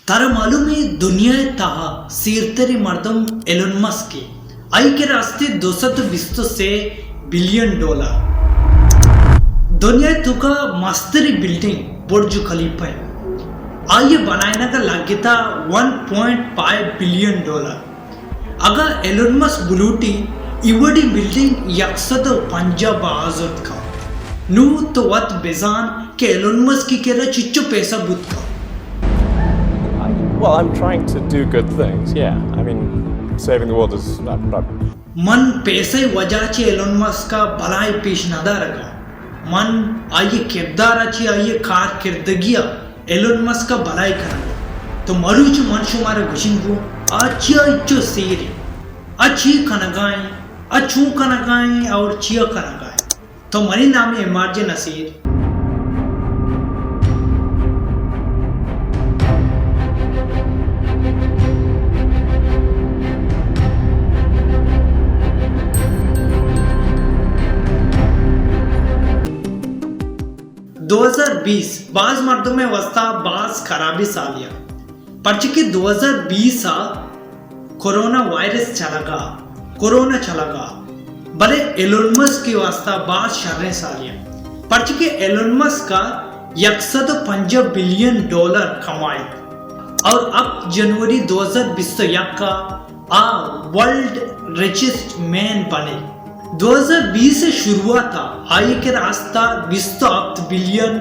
तारा मालूम है दुनिया ताहा सीरतरी मर्दम एलन मस्क के आई के रास्ते 220 से बिलियन डॉलर दुनिया तुका मस्तरी बिल्डिंग बुर्ज खलीफा है आइए बनाने का लागता 1.5 बिलियन डॉलर अगर एलन मस्क बुलूटी इवड़ी बिल्डिंग यक्सद पंजाब आजत का नू तो वत बेजान के एलन मस्क की केरा चिच्चो पैसा बुत का Well, I'm trying to do good things, yeah. I mean, saving the world is not. मन पैसे वजह चे एलन मस्क का भलाई पेश नदा रगा मन आइए किरदार अच्छी आइए कार किरदगिया एलन मस्क का भलाई करा तो मरुच मन शुमार घुशिंगो अच्छा इच्चो सेरी अच्छी कनगाएं अच्छू कनगाएं और चिया कनगाएं तो मनी नाम इमार्जे नसीर 2020 बाज मर्दों में वस्ता बाज खराबी सालिया परचिके 2020 सा कोरोना वायरस चलागा भले एलन मस्क की वास्ता बाज शर्रे सालिया परचिके एलन मस्क का 105 बिलियन डॉलर कमाए और अब जनवरी 2020 का वर्ल्ड रिचेस्ट मैन बने 2020 से शुरुआत था आय के रास्ता 20 बिलियन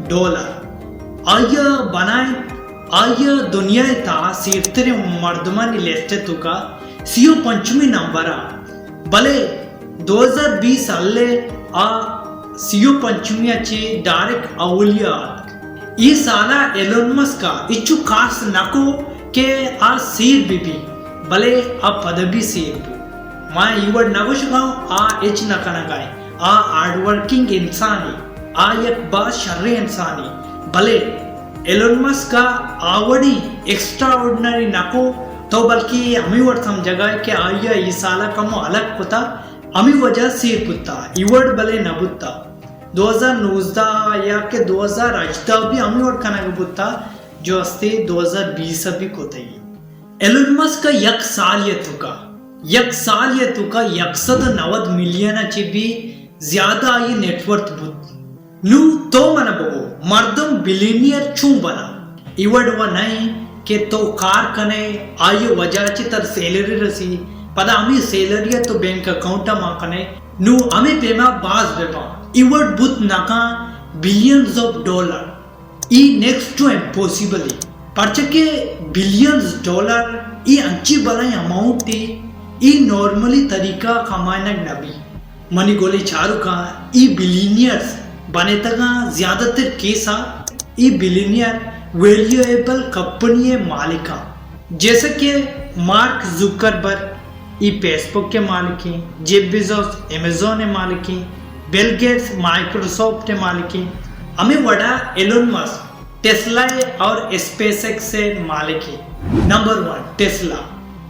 डॉलर आय बनाए आय दुनिया था सीफ्तरे मर्दमान लेस्टे तुका सीओ पंचमी नंबर भले 2020 अल्ले सीओ पंचमी अच्छे डायरेक्ट अवलिया ये साला एलन मस्क का इच्छु खास नको के सीट भी भले पदवी सीट भी मैं इवड़ नगोशगांव एच नकनगाय हार्ड वर्किंग इंसानी एक बात शर्रे इंसानी भले एलन मस्क का आवड़ी एक्स्ट्रा ऑर्डिनरी नको तो बल्कि हमें वड़ समझगा कि आया ये साला कम अलग पुता हमें वजह से पुता इवड़ भले न बुता 2019 या के 2018 भी हमें वड़ कनग बुता जो अस्ते 2020 भी को थी एलन मस्क का एक साल ये तुका 190 मिलियन ची भी ज्यादा ये नेटवर्थ बुद्ध नू तो मन बगो मर्दम बिलियनियर छू बना इवड़ व नहीं के तो कार कने आयु वजह ची तर सैलरी रसी पदा अमी सैलरी तो बैंक अकाउंट मा कने नू अमी पेमा बाज बेपा इवड़ बुद्ध नाका बिलियंस ऑफ डॉलर ई नेक्स्ट टू इम्पॉसिबल परचके बिलियंस डॉलर ई अंची बलाई अमाउंट थी ई नॉर्मली तरीका कमाना नबी मनी गोली चारू का ई बिलियनियर्स बने तक ज्यादातर केसा ई बिलियनियर वैल्यूएबल कंपनी मालिका जैसे कि मार्क जुकरबर्ग ई फेसबुक के मालिक हैं जेफ बेजोस अमेज़न के मालिक हैं बिल गेट्स माइक्रोसॉफ्ट के मालिक हैं हमें वड़ा एलन मस्क टेस्ला और स्पेसएक्स से मालिक है number 1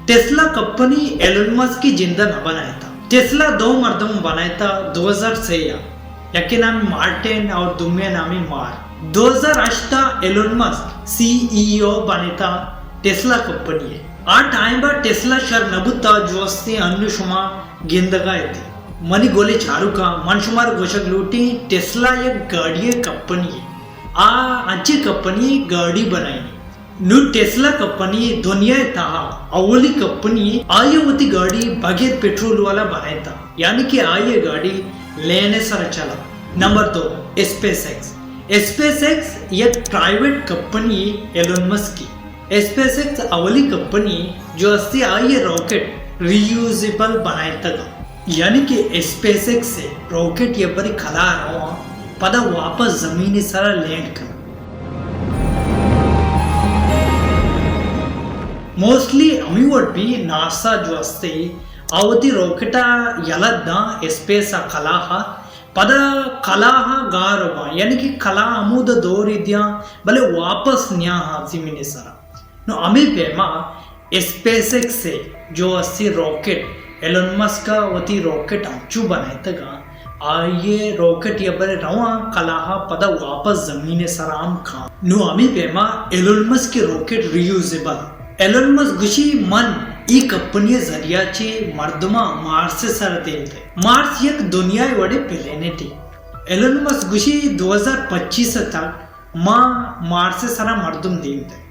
Tesla company Elon Musk की जिंदा न बनाया था टेस्ला 2 मर्दों बनाया था 2006 याके नाम मार्टिन और दुम्या नामी मार 2008 एलन मस्क सीईओ बने था टेस्ला कंपनी है आ टाइम पर टेस्ला शर नबुता जो अस्ते अन्य शुमा गिंदगा थी मनी गोले चारू का मन शुमार गोशक लूटी टेस्ला एक गाड़ी कंपनी है अच्छी कंपनी गाड़ी बनाई नु टेस्ला कंपनी दुनिया था अवली कंपनी आयवती गाड़ी बगैर पेट्रोल वाला बनाया था यानी कि आये गाड़ी लेने सर चला नंबर 2 स्पेसएक्स एक प्राइवेट कंपनी एलन मस्क की स्पेसएक्स अवली कंपनी जो अस्सी आये रॉकेट रीयूजेबल बनाया था यानी कि स्पेसएक्स से रॉकेट ये बड़ी खला रहा पदा वापस जमीनी सारा लैंड कर मोस्टली अमीवट भी नासा जो अस्ते आवती रॉकेटा यलद्दा स्पेस कलाहा पद कलाहा गारवा यानी कि कला अमूद दोरिद्या भले वापस न्या जमीनी सारा नो अमी पेमा स्पेसएक्स से जो अस्सी रॉकेट एलन मस्क का वती रॉकेट अंचू बनाए तगा आये रॉकेट यबरे रवा कलाहा पदा वापस जमीन सराम खा नु अमी पेमा एलोन मस्क के रॉकेट रियूजेबल एलोन मस्क गुशी मन ई कंपनी जरियाचे मर्दमा मार्स सर देते मार्स एक दुनिया वडे प्लेनेट एलोन मस्क गुशी 2025 तक मां मार्स सरा मर्दम देते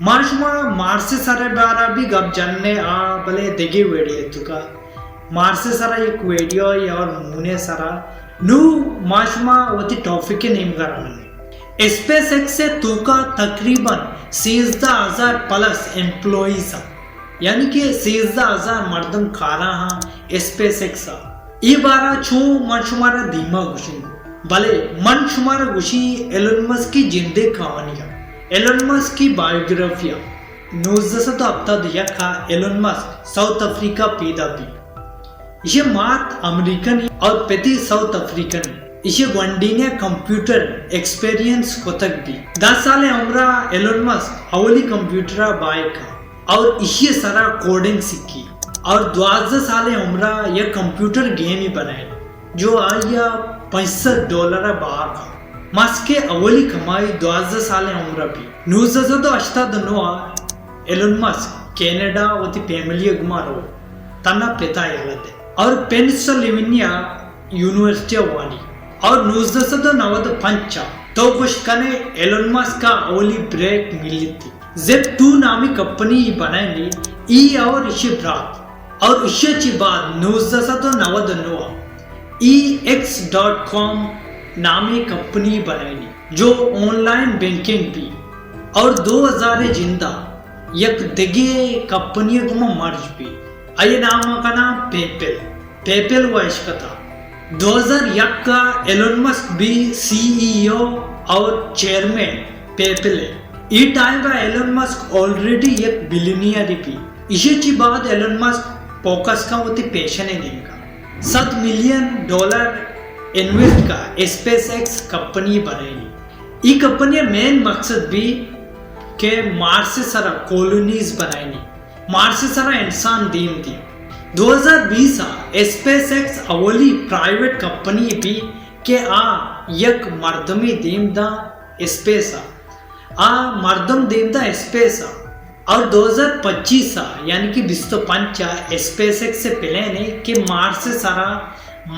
मार्स सरा बारा भी गप जानने आ भले देगे वेड़ी तुका मार्स सरा एक वीडियो और मुने सरा नु माशमा वती टॉपिक के नेम कराने स्पेस एक्स से तुका तकरीबन 16,000 प्लस एम्प्लॉइज यानी कि 16,000 मर्दम खाना हा स्पेस एक्स ई बारा छू मन शुमारा धीमा गुशी भले मन शुमारा गुशी एलोन मस्क की जिंदगी कहानियां एलोन मस्क की बायोग्राफिया न्यूज़ जैसा तो अब तक दिया खा एलोन मस्क साउथ अफ्रीका पैदा भी इसे मात अमेरिकन और पेटी साउथ अफ्रीकन इसे वंडीने कंप्यूटर एक्सपीरियंस कोतक भी 10 साल उम्र एलोन मस्क अवली कंप्यूटर बाय का और इसे सारा कोडिंग सीखी और 12 साल उम्र यह कंप्यूटर गेम ही बनाए जो आया $65 बाहर का मस्क के अवली कमाई 12 साल उम्र भी न्यूज़ जैसा तो अष्टा दनवा एलोन मस्क कनाडा वती फैमिली गुमारो तना पिता यालते और पेंसिल्वेनिया यूनिवर्सिटी वाली और न्यूज़ जैसा तो नवद पंचा तो कुछ कने एलोन मस्क का अवली ब्रेक मिली थी Z2 नामी कंपनी बनाएंगे ई और इसे ब्रात और इसके बाद न्यूज़ जैसा तो नवद नोआ EX.com नामी कंपनी बनाएंगे जो ऑनलाइन बैंकिंग भी और 2000 जिंदा एक दिगे कंपनी को मर्ज भी आये नाम का नाम पेपेल वाइश का था 2001 का एलोन मस्क भी CEO और चेयरमैन पेपेल है ई टाइम का एलोन मस्क ऑलरेडी एक बिलियनियर भी इसी बाद एलोन मस्क फोकस का होती पैशन है दिन का $7 मिलियन इन्वेस्ट का स्पेस एक्स कंपनी बनाएगी ई कंपनी मेन मकसद भी के मार्स से सारा कॉलोनीज बनाएगी मार्स से सारा इंसान दीम दी 2020 स्पेस एक्स अवली प्राइवेट कंपनी भी के यक मर्दमी दीम दा स्पेस मर्दम दीम दा स्पेस और 2025 यानी कि 2025 स्पेस एक्स से पहले ने कि मार्स से सारा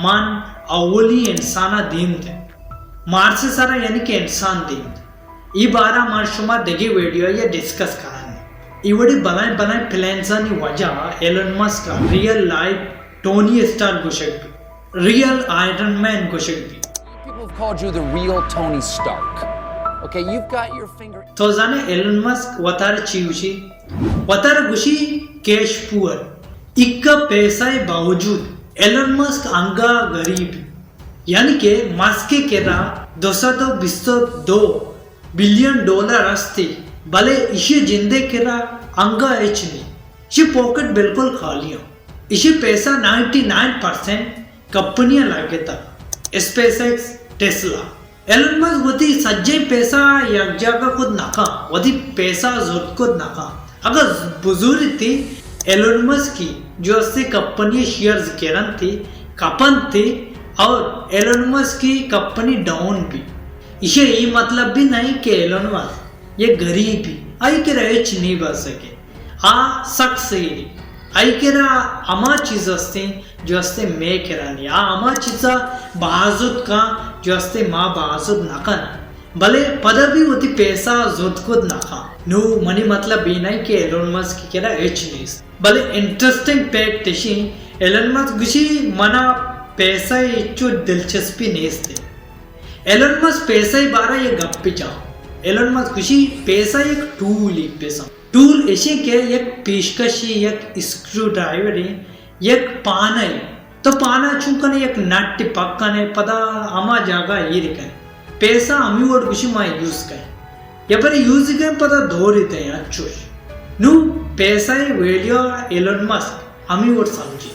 मन अवली इंसाना दीम दे मार्स से सारा यानी कि इंसान दीम दे ई बारा मार्शुमा देगी वीडियो ये डिस्कस कराने इवड़ी बनाए प्लान्स वजह एलोन मस्क का रियल लाइफ टोनी स्टार घोषक भी रियल आयरन मैन घोषक भी People have called you the real Tony Stark. Okay, you've got your finger. तो जाने एलोन मस्क वतार चीउची वतार गुशी कैश पुअर इक्का पैसा बावजूद एलोन मस्क अंगा गरीब यानी के मस्क के केरा 222 बिलियन अस्ति भले इसे जिंदे केरा अंगा एच नहीं इसे पॉकेट बिल्कुल खाली हो इसे पैसा 99% कंपनियां लागे तक SpaceX Tesla Elon Musk वती सज्जे पैसा एक जगह खुद नाका वती पैसा जरूरत खुद नाका अगर बुजुर्ग थी एलोन मस्क की जो उससे कंपनी शेयर्स केरन थी कपन थी और एलोन मस्क की कंपनी डाउन भी इसे ये मतलब भी नहीं कि एलोन मस्क ये गरीब ही आई के रहे नहीं बच सके सक्स आई के अमा चीज असते जो असते मे केरानी अमा चीजा बाजुद का जो असते माँ बाजुद नाका ना भले पद भी होती पैसा जुद खुद नाका नो मनी मतलब भी नहीं कि एलोन मस्क की केरा एच नहीं भले इंटरेस्टिंग फैक्ट तेशी एलोन मस्क गुशी मना पैसा इच्चो दिलचस्पी नहीं थे एलोन मस्क पैसा ही बारा ये गप्पी जाओ एलोन मस्क खुशी पैसा एक टूल ही पैसा टूल ऐसे के एक पेशकशी एक स्क्रू ड्राइवर है एक पाना है तो पाना चुंकने एक नट पक्कने पता अमा जागा ये दिखाए पैसा अमी वोट खुशी माँ यूज करे या पर यूज करें पता धो रहे थे अच्छो नु पैसा ही वैल्यू एलोन मस्क अमी वोट समझी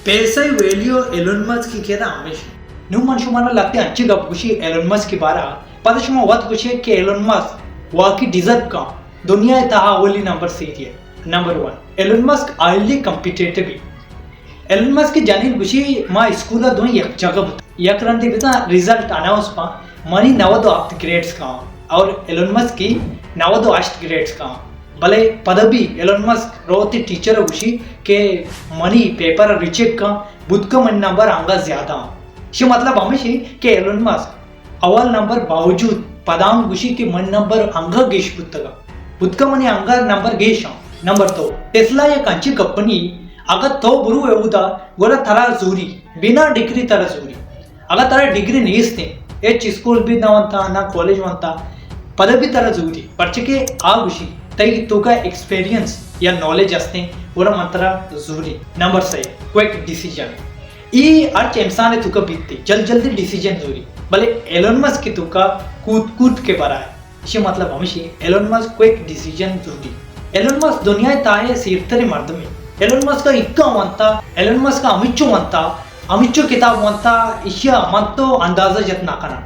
पैसा ही वैल्यू एलोन मस्क की कहता हमेशा नु मन शुमाना लगते अच्छी गप खुशी एलोन मस्क की बारा पता शुमा वत खुशी कि एलोन मस्क वाकी डिजर्व का दुनिया तहा ओली number serial number 1 Elon Musk highly competitive Elon Musk की जानी गुशी मा स्कूल दो एक जगह एक रंती बिता रिजल्ट अनाउंस पा मनी 92 ग्रेड्स का और एलन मस्क की 92 ग्रेड्स का भले पदवी एलन मस्क रोती टीचर गुशी के मनी पेपर रिचेक का बुध का मन नंबर अंगा ज्यादा ये मतलब हमेशा के एलन मस्क अव्वल नंबर बावजूद पदाम गुशी के मन नंबर अंगा गेश पुस्तका बुध का मनी अंगा नंबर गेश नंबर तो टेस्ला या कंची कंपनी अगर तो बुरु एवुदा गोरा थरा जूरी बिना डिग्री तरह जूरी अगर तारा डिग्री नहीं स्ते एच स्कूल भी ना वंता ना कॉलेज वंता पदवी तरह जूरी पर्चके आ गुशी तई तो का एक्सपीरियंस या नॉलेज असते गोरा मंत्रा जूरी नंबर 6 क्विक डिसीजन ई अर्च इंसान तुका बीतते जल्दी डिसीजन जूरी भले एलन मस्क की तुका कूद के बराए इसे मतलब हमेशा एलन मस्क क्विक डिसीजन जूरी एलन मस्क दुनिया ताये सीरतरी मर्द में एलन मस्क का इक्का वंता एलन मस्क का अमिच्चो किताब वंता इश्या मंतो अंदाजा जतना कना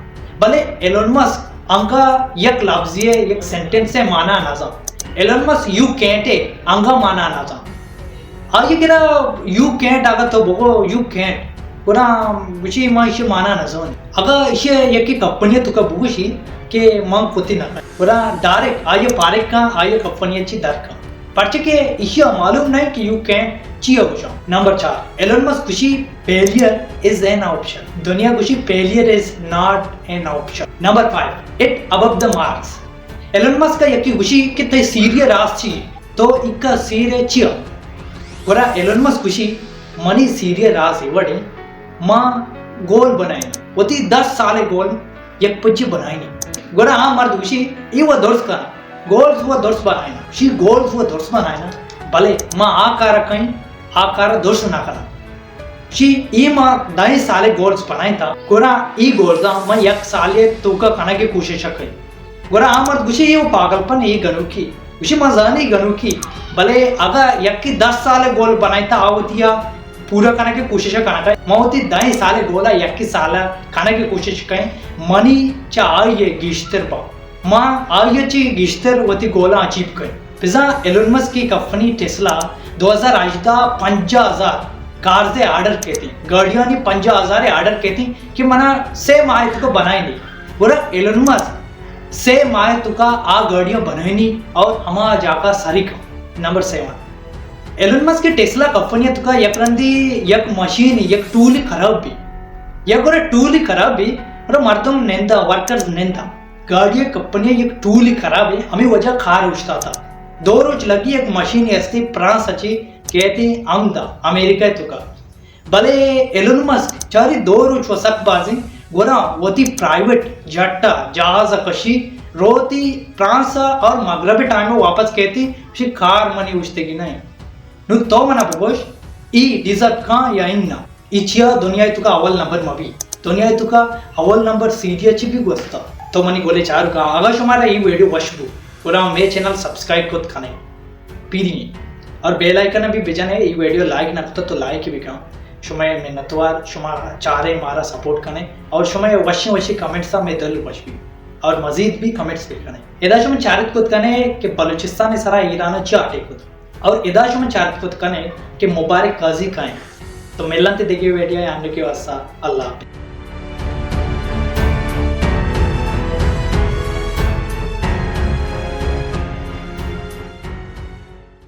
भले एलन मस्क अंगा एक लफ्ज़ एक सेंटेंस से माना नाजा एलन मस्क यू कैंट अंगा माना नाजा आगे किरा यू कैंट आगा तो बोगो यू कैंट पुरा विषय मा इशे माना नाजा अगर इशे एक कंपनी तो का बुगुशी के मांग पुती ना पुरा डायरेक्ट आये पारेक का आये कंपनी अच्छी दर का पर्चे के इशे मालूम नहीं कि यू कैन चिया गुशा नंबर 4 एलन मस्क खुशी फेलियर इज एन ऑप्शन दुनिया खुशी failure is not an option number 5 it above the marks Elon Musk का यकी खुशी कितने सीरियस रास ची तो इक्का सीरे चिया गोरा एलन मस्क खुशी मनी सीरियस रास इवड़ी मां गोल बनाए वती 10 साल गोल एक पच्ची बनाई नहीं गोरा हाँ मर्द खुशी ये वो दोस्त का गोल्स वो दोस्त बनाए ना शी गोल्स वो दोस्त बनाए ना भले मां आकार दोस्त ना करा शी ये मां 10 साले गोल्स बनाए था गोरा ई गोल्स मां एक साले तो का खाना की कोशिश करी गोरा हाँ मर्द खुशी ये वो पागलपन ये गनु की खुशी मजा नहीं गनु की भले अगर एक की 10 साले गोल बनाए था आवतिया पूरा करने की कोशिश करना था मौती 10 साले गोला एक की साला खाने की कोशिश करें मनी चाहिए गिश्तर पा मां आये ची गिश्तर वती गोला अचीव करें पिज़ा एलन मस्क की कंपनी टेस्ला 2018 50,000 कार से ऑर्डर की थी गाड़ियां ने 50,000 ऑर्डर की थी कि मना सेम आए तो बनाई नहीं बोला एलन मस्क सेम आए तो का आ गाड़ियां बनाई नहीं और हमारा जाका सारी नंबर 7 एलन मस्क की टेस्ला कंपनी तो का एक रंदी एक मशीन एक टूल खराब भी एक और टूल ही खराब भी और मर्दम नेंदा वर्कर्स नेंदा गाड़ी कंपनी एक टूल ही खराब है हमें वजह खार उछता था 2 रोज लगी एक मशीन ऐसी फ्रांस अच्छी कहती आमदा अमेरिका तो का भले एलन मस्क चारी 2 रोज वसक बाजी गोरा वती प्राइवेट जट्टा जहाज कशी रोती फ्रांस और मगरबी टाइम में वापस कहती शी खार मनी उछतेगी नहीं नु तो मना बगोश ई डिजर्ट का या इन्ना इचिया दुनिया तुका अव्वल नंबर मबी दुनिया तुका अव्वल नंबर सीरियस भी गोस्ता तो मनी गोले चार का अगर हमारा ये वीडियो वशबू पूरा मेरे चैनल सब्सक्राइब को खाने पीरी और बेल आइकन भी बेजाने ये वीडियो लाइक ना करता तो लाइक भी करो शुमाय मेहनतवार शुमा चारे मारा सपोर्ट करने और शुमाय वशी कमेंट्स सा मैं दल वशबी और मजीद भी कमेंट्स भी करने इधर शुमा चारित कुछ करने कि बलूचिस्तान सारा ईरान चाटे कुछ और इधर शुमा चारित कुछ करने कि मुबारक काजी का है तो मिलते देखिए वीडियो आने के वास्ता अल्लाह।